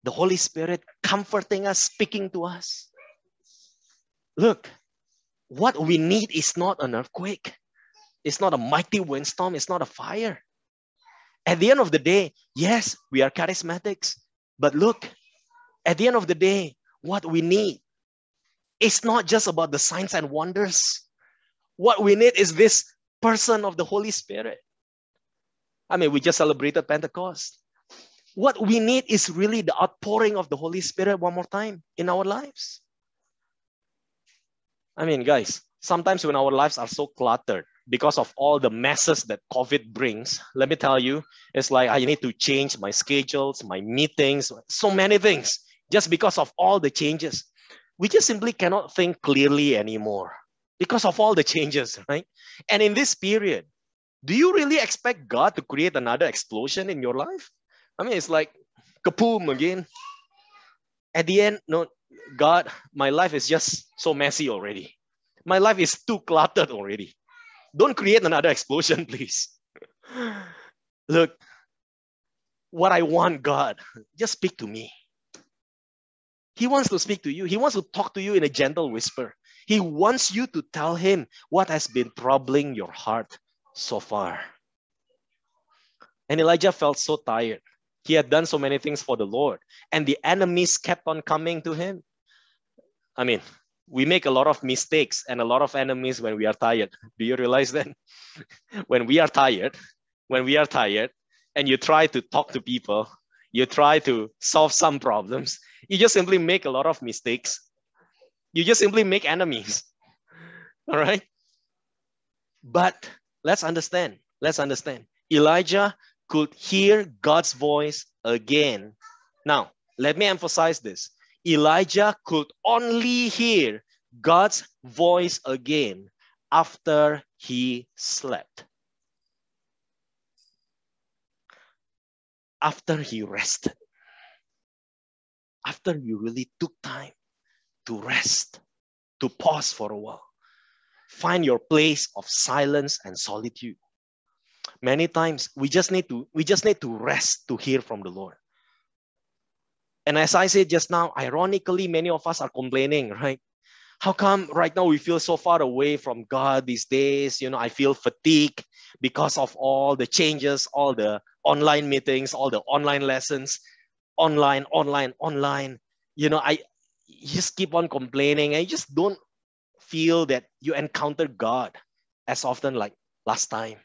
The Holy Spirit comforting us, speaking to us. Look, what we need is not an earthquake. It's not a mighty windstorm. It's not a fire. At the end of the day, yes, we are charismatics. But look, at the end of the day, what we need is not just about the signs and wonders. What we need is this person of the Holy Spirit. I mean, we just celebrated Pentecost. What we need is really the outpouring of the Holy Spirit one more time in our lives. I mean, guys, sometimes when our lives are so cluttered because of all the messes that COVID brings, let me tell you, it's like I need to change my schedules, my meetings, so many things, just because of all the changes. We just simply cannot think clearly anymore because of all the changes, right? And in this period, do you really expect God to create another explosion in your life? I mean, it's like kaboom again. At the end, no, God, my life is just so messy already. My life is too cluttered already. Don't create another explosion, please. Look, what I want, God, just speak to me. He wants to speak to you. He wants to talk to you in a gentle whisper. He wants you to tell him what has been troubling your heart so far. And Elijah felt so tired. He had done so many things for the Lord, and the enemies kept on coming to him. I mean, we make a lot of mistakes and a lot of enemies when we are tired. Do you realize that? When we are tired, and you try to talk to people, you try to solve some problems, you just simply make a lot of mistakes. You just simply make enemies. All right? But let's understand. Elijah could hear God's voice again. Now, let me emphasize this. Elijah could only hear God's voice again after he slept. After he rested. After you really took time to rest, to pause for a while. Find your place of silence and solitude. Many times we just need to rest to hear from the Lord. And as I said just now, ironically, many of us are complaining, right? How come right now we feel so far away from God these days? You know, I feel fatigued because of all the changes, all the online meetings, all the online lessons, online. You know, you just keep on complaining and you just don't feel that you encounter God as often like last time.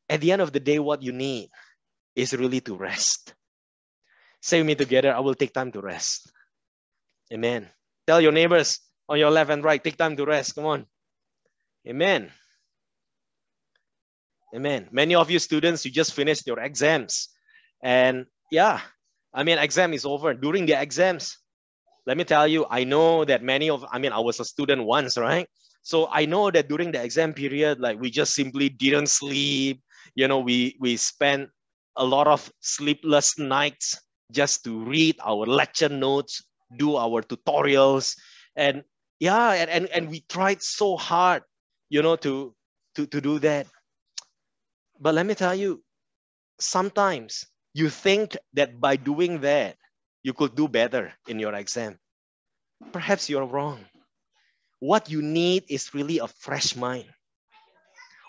At the end of the day, what you need is really to rest. Say with me together, I will take time to rest. Amen. Tell your neighbors on your left and right, take time to rest. Come on. Amen. Amen. Many of you students, you just finished your exams. And yeah, I mean, exam is over. During the exams, let me tell you, I know that I was a student once, right? So I know that during the exam period, like we just simply didn't sleep. You know, we spent a lot of sleepless nights just to read our lecture notes, do our tutorials. And yeah, and we tried so hard, you know, to do that. But let me tell you, sometimes you think that by doing that, you could do better in your exam. Perhaps you're wrong. What you need is really a fresh mind.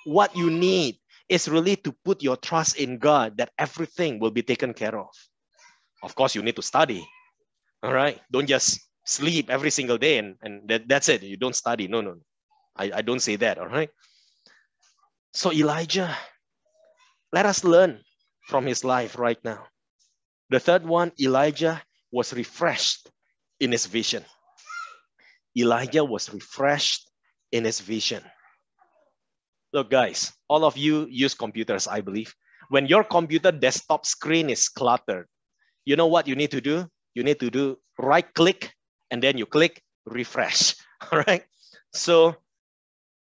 What you need is really to put your trust in God that everything will be taken care of. Of course, you need to study. All right. Don't just sleep every single day and that's it. You don't study. No. I don't say that. All right. So Elijah, let us learn from his life right now. The third one, Elijah was refreshed in his vision. Elijah was refreshed in his vision. Look, guys, all of you use computers, I believe. When your computer desktop screen is cluttered, you know what you need to do? You need to do right click and then you click refresh. All right. So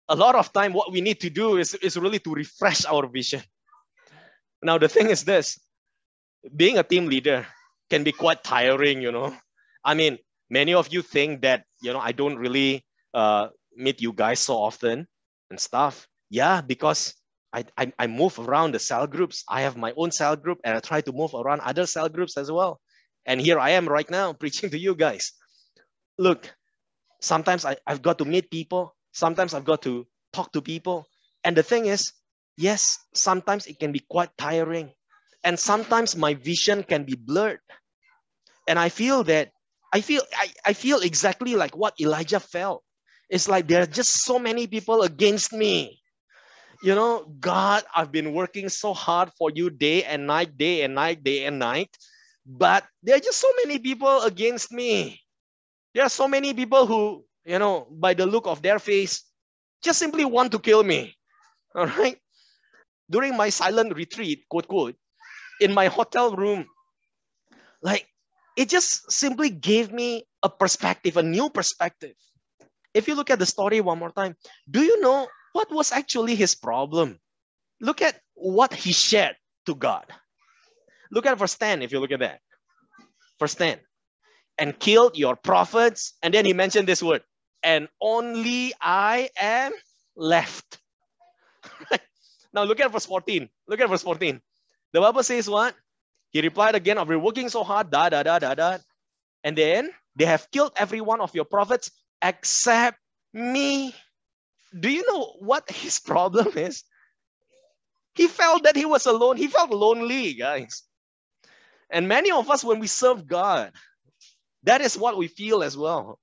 a lot of time, what we need to do is really to refresh our vision. Now, the thing is this, being a team leader can be quite tiring, you know. I mean, many of you think that, you know, I don't really meet you guys so often and stuff. Yeah, because I move around the cell groups. I have my own cell group and I try to move around other cell groups as well. And here I am right now preaching to you guys. Look, sometimes I've got to meet people. Sometimes I've got to talk to people. And the thing is, yes, sometimes it can be quite tiring. And sometimes my vision can be blurred. And I feel exactly like what Elijah felt. It's like there are just so many people against me. You know, God, I've been working so hard for you day and night, day and night, day and night. But there are just so many people against me. There are so many people who, you know, by the look of their face, just simply want to kill me. All right. During my silent retreat, quote, quote, in my hotel room, like it just simply gave me a perspective, a new perspective. If you look at the story one more time, do you know what was actually his problem? Look at what he shared to God. Look at verse 10 if you look at that. Verse 10. And killed your prophets. And then he mentioned this word. And only I am left. Now look at verse 14. Look at verse 14. The Bible says what? He replied again, I've been working so hard, And then they have killed every one of your prophets except me. Do you know what his problem is? He felt that he was alone. He felt lonely, guys. And many of us, when we serve God, that is what we feel as well.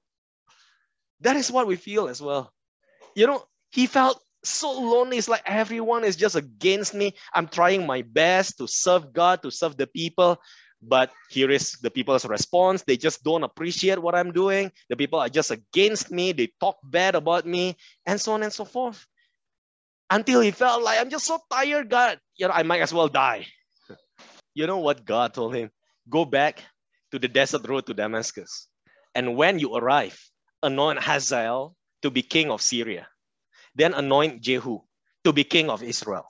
That is what we feel as well. You know, he felt so lonely. It's like everyone is just against me. I'm trying my best to serve God, to serve the people. But here is the people's response. They just don't appreciate what I'm doing. The people are just against me. They talk bad about me, and so on and so forth. Until he felt like, I'm just so tired, God. You know, I might as well die. You know what God told him? Go back to the desert road to Damascus. And when you arrive, anoint Hazael to be king of Syria. Then anoint Jehu to be king of Israel.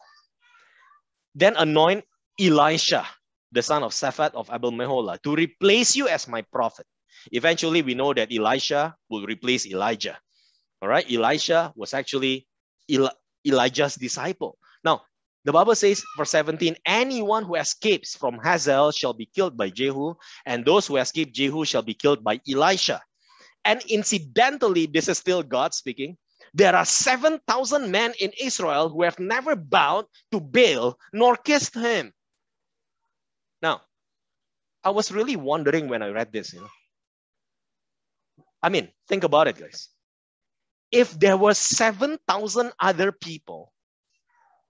Then anoint Elisha, the son of Shaphat of Abel Meholah, to replace you as my prophet. Eventually, we know that Elisha will replace Elijah. All right, Elisha was actually Elijah's disciple. Now, The Bible says, verse 17, anyone who escapes from Hazael shall be killed by Jehu, and those who escape Jehu shall be killed by Elisha. And incidentally, this is still God speaking. There are 7,000 men in Israel who have never bowed to Baal nor kissed him. Now, I was really wondering when I read this, I mean, think about it, guys. If there were 7,000 other people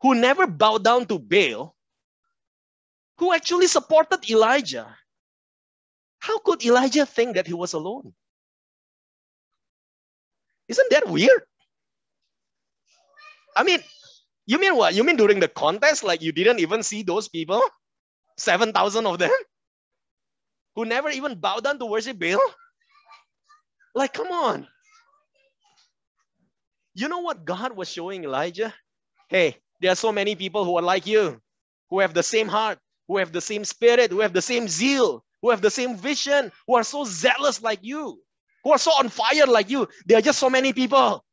who never bowed down to Baal, who actually supported Elijah, how could Elijah think that he was alone? Isn't that weird? I mean, you mean what? You mean during the contest, like you didn't even see those people? 7,000 of them? Who never even bowed down to worship Baal? Like, come on. You know what God was showing Elijah? Hey, there are so many people who are like you, who have the same heart, who have the same spirit, who have the same zeal, who have the same vision, who are so zealous like you, who are so on fire like you. There are just so many people.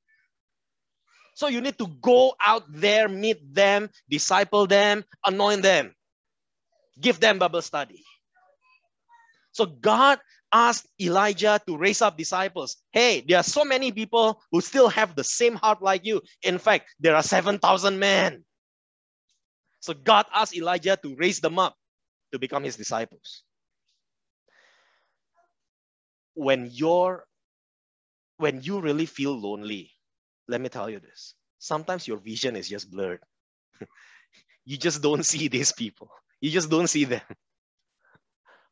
So you need to go out there, meet them, disciple them, anoint them, give them Bible study. So God asked Elijah to raise up disciples. Hey, there are so many people who still have the same heart like you. In fact, there are 7,000 men. So God asked Elijah to raise them up to become his disciples. When you really feel lonely, let me tell you this. Sometimes your vision is just blurred. You just don't see these people. You just don't see them.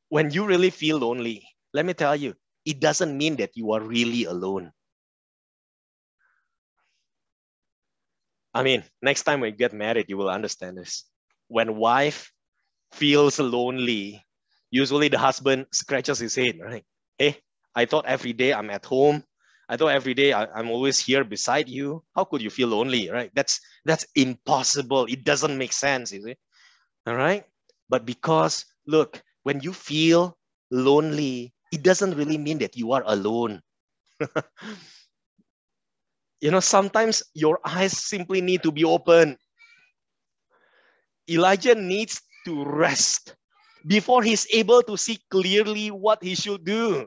When you really feel lonely, let me tell you, it doesn't mean that you are really alone. I mean, next time when you get married, you will understand this. When wife feels lonely, usually the husband scratches his head, right? Hey, I thought every day I'm at home. I thought every day I'm always here beside you. How could you feel lonely, right? That's impossible. It doesn't make sense, is it? All right? But because, look, when you feel lonely, it doesn't really mean that you are alone. Sometimes your eyes simply need to be open. Elijah needs to rest before he's able to see clearly what he should do.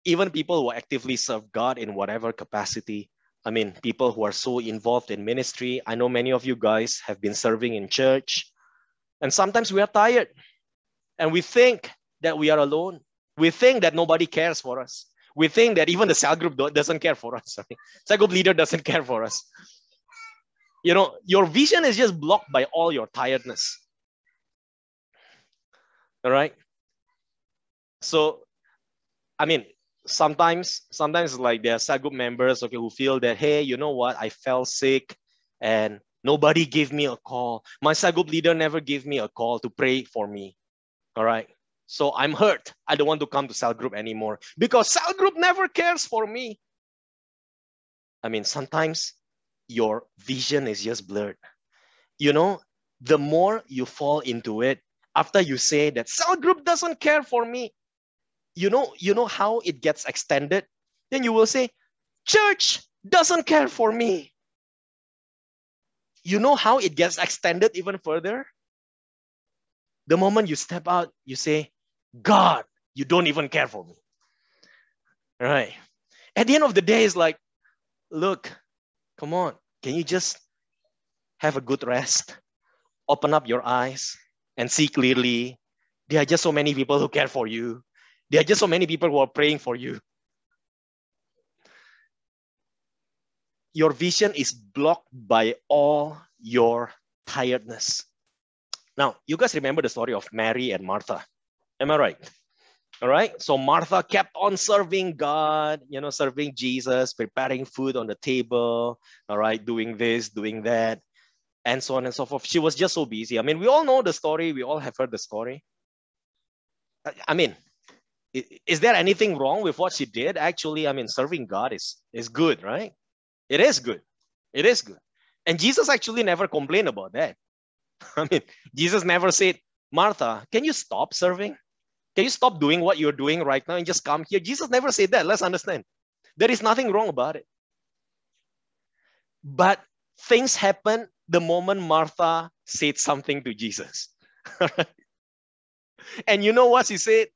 Even people who actively serve God in whatever capacity, I mean, people who are so involved in ministry. I know many of you guys have been serving in church, and sometimes we are tired and we think that we are alone. We think that nobody cares for us. We think that even the cell group doesn't care for us. Cell group leader doesn't care for us. Your vision is just blocked by all your tiredness. All right. So, I mean, sometimes like there are cell group members, who feel that, hey, you know what? I fell sick and nobody gave me a call. My cell group leader never gave me a call to pray for me. All right. So I'm hurt. I don't want to come to cell group anymore because cell group never cares for me. I mean, sometimes your vision is just blurred. The more you fall into it, after you say that cell group doesn't care for me, you know how it gets extended? Then you will say, church doesn't care for me. You know how it gets extended even further? The moment you step out, you say, God, you don't even care for me. Right? At the end of the day, it's like, look, come on. Can you just have a good rest? Open up your eyes and see clearly. There are just so many people who care for you. There are just so many people who are praying for you. Your vision is blocked by all your tiredness. Now, you guys remember the story of Mary and Martha. Am I right? All right. So Martha kept on serving God, serving Jesus, preparing food on the table, all right, doing this, doing that, and so on and so forth. She was just so busy. I mean, we all know the story. We all have heard the story. I mean, is there anything wrong with what she did? Actually, I mean, serving God is good, right? It is good. It is good. And Jesus actually never complained about that. I mean, Jesus never said, Martha, can you stop serving? Can you stop doing what you're doing right now and just come here? Jesus never said that. Let's understand. There is nothing wrong about it. But things happen the moment Martha said something to Jesus. And you know what she said?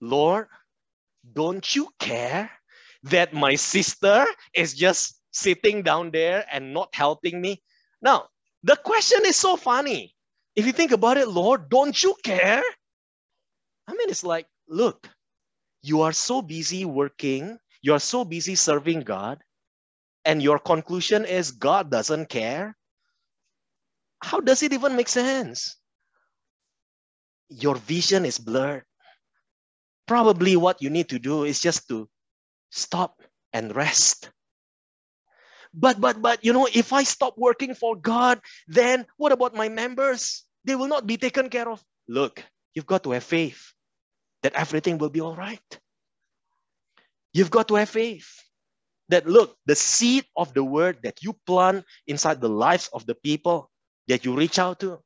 Lord, don't you care that my sister is just sitting down there and not helping me? Now, the question is so funny. If you think about it, Lord, don't you care? I mean, it's like, look, you are so busy working, you are so busy serving God, and your conclusion is God doesn't care? How does it even make sense? Your vision is blurred. Probably what you need to do is just to stop and rest. But, you know, if I stop working for God, then what about my members? They will not be taken care of. Look, you've got to have faith that everything will be all right. You've got to have faith that, look, the seed of the word that you plant inside the lives of the people that you reach out to,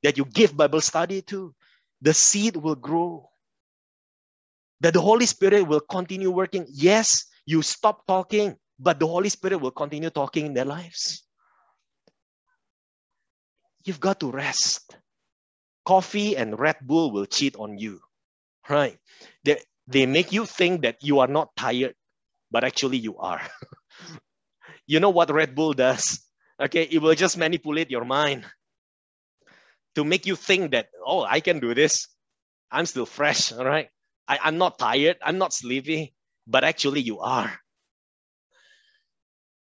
that you give Bible study to, the seed will grow. That the Holy Spirit will continue working. Yes, you stop talking, but the Holy Spirit will continue talking in their lives. You've got to rest. Coffee and Red Bull will cheat on you, right? They make you think that you are not tired, but actually you are. You know what Red Bull does? Okay, it will just manipulate your mind to make you think that, oh, I can do this. I'm still fresh, all right? I'm not tired, I'm not sleepy, but actually you are.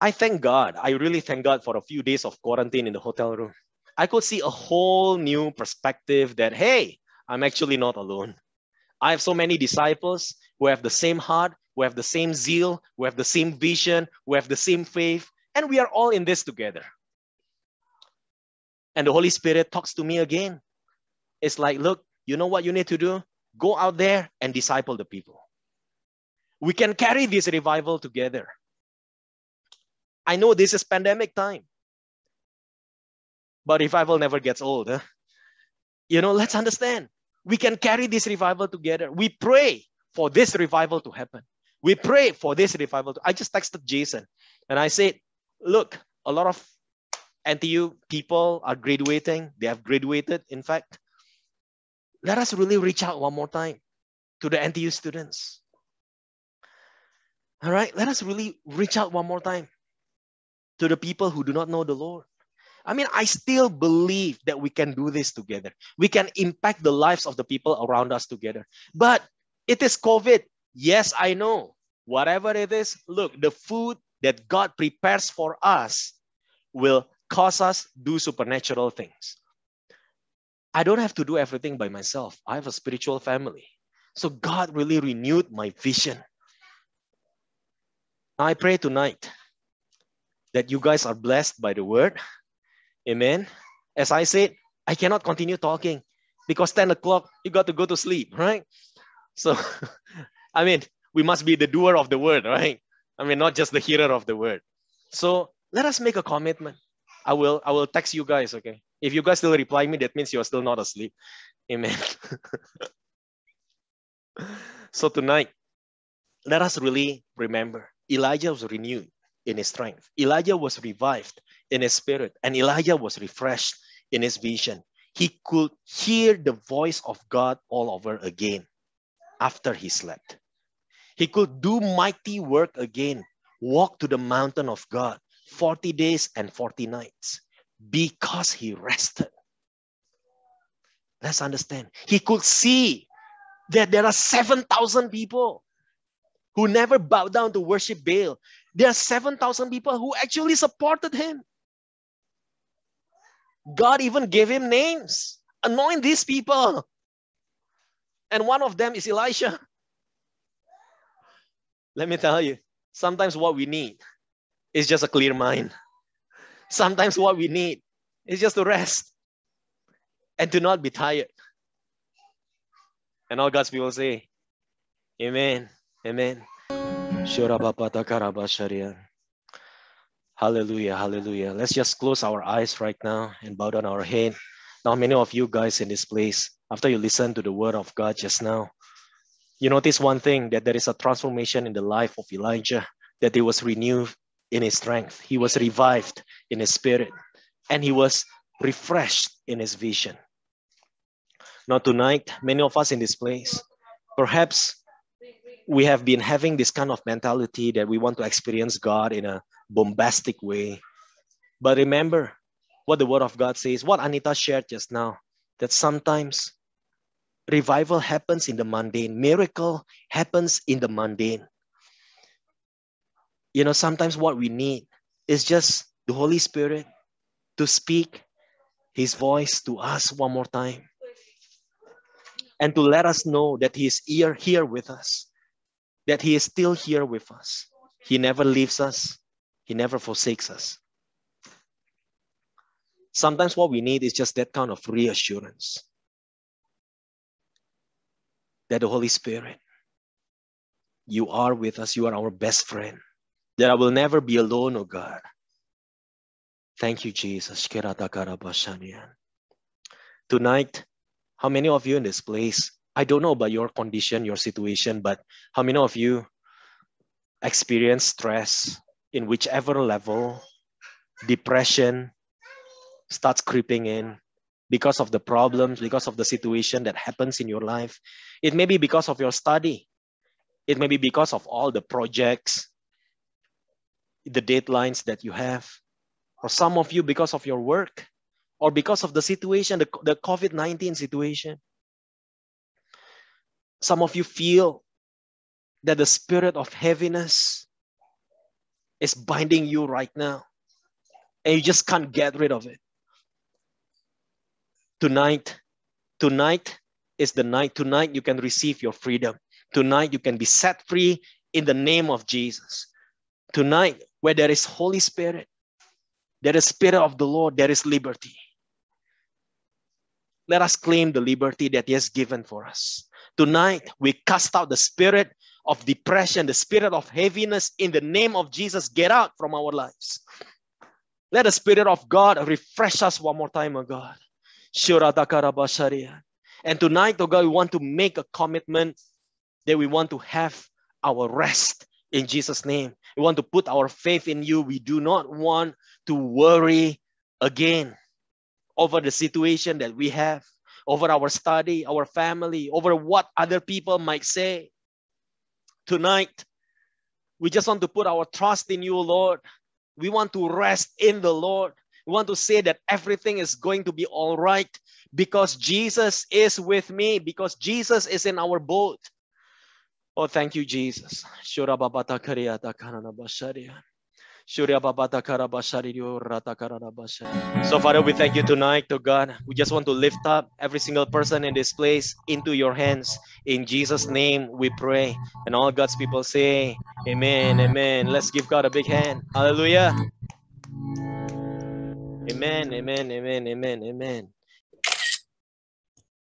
I thank God, I really thank God for a few days of quarantine in the hotel room. I could see a whole new perspective that, hey, I'm actually not alone. I have so many disciples who have the same heart, who have the same zeal, who have the same vision, who have the same faith, and we are all in this together. And the Holy Spirit talks to me again. It's like, look, you know what you need to do? Go out there and disciple the people. We can carry this revival together. I know this is pandemic time, but revival never gets old. Huh? You know, let's understand. We can carry this revival together. We pray for this revival to happen. We pray for this revival. I just texted Jason and I said, look, a lot of NTU people are graduating. They have graduated, in fact. Let us really reach out one more time to the NTU students. All right, let us really reach out one more time to the people who do not know the Lord. I mean, I still believe that we can do this together. We can impact the lives of the people around us together. But it is COVID. Yes, I know. Whatever it is, look, the food that God prepares for us will cause us do supernatural things. I don't have to do everything by myself. I have a spiritual family. So God really renewed my vision. I pray tonight that you guys are blessed by the word. Amen. As I said, I cannot continue talking because 10 o'clock, you got to go to sleep, right? So, I mean, we must be the doer of the word, right? I mean, not just the hearer of the word. So let us make a commitment. I will text you guys, okay? If you guys still reply me, that means you're still not asleep. Amen. So tonight, let us really remember, Elijah was renewed in his strength. Elijah was revived in his spirit, and Elijah was refreshed in his vision. He could hear the voice of God all over again after he slept. He could do mighty work again, walk to the mountain of God 40 days and 40 nights because he rested. Let's understand. He could see that there are 7,000 people who never bowed down to worship Baal. There are 7,000 people who actually supported him. God even gave him names. Anoint these people. And one of them is Elisha. Let me tell you, sometimes what we need is just a clear mind. Sometimes what we need is just to rest and to not be tired. And all God's people say, amen, amen. Hallelujah, hallelujah. Let's just close our eyes right now and bow down our head. Now, many of you guys in this place, after you listen to the word of God just now, you notice one thing, that there is a transformation in the life of Elijah, that he was renewed in his strength. He was revived in his spirit. And he was refreshed in his vision. Now tonight, many of us in this place, perhaps we have been having this kind of mentality that we want to experience God in a bombastic way. But remember what the Word of God says, what Anita shared just now, that sometimes revival happens in the mundane. Miracle happens in the mundane. You know, sometimes what we need is just the Holy Spirit to speak His voice to us one more time. And to let us know that He is here with us. That He is still here with us. He never leaves us. He never forsakes us. Sometimes what we need is just that kind of reassurance. That the Holy Spirit, you are with us. You are our best friend. That I will never be alone, oh God. Thank you, Jesus. Tonight, how many of you in this place, I don't know about your condition, your situation, but how many of you experience stress in whichever level, depression starts creeping in because of the problems, because of the situation that happens in your life? It may be because of your study. It may be because of all the projects, the deadlines that you have, or some of you because of your work, or because of the situation, the COVID-19 situation. Some of you feel that the spirit of heaviness is binding you right now, and you just can't get rid of it. Tonight is the night. Tonight you can receive your freedom. Tonight you can be set free in the name of Jesus. Tonight, where there is Holy Spirit, there is Spirit of the Lord, there is liberty. Let us claim the liberty that He has given for us. Tonight, we cast out the spirit of depression, the spirit of heaviness in the name of Jesus. Get out from our lives. Let the Spirit of God refresh us one more time, oh God. And tonight, oh God, we want to make a commitment that we want to have our rest in Jesus' name. We want to put our faith in You. We do not want to worry again over the situation that we have, over our study, our family, over what other people might say. Tonight, we just want to put our trust in You, Lord. We want to rest in the Lord. We want to say that everything is going to be all right because Jesus is with me, because Jesus is in our boat. Oh, thank You, Jesus. So, Father, we thank You tonight, to God. We just want to lift up every single person in this place into Your hands. In Jesus' name we pray. And all God's people say, amen, amen. Let's give God a big hand. Hallelujah. Amen, amen, amen, amen, amen.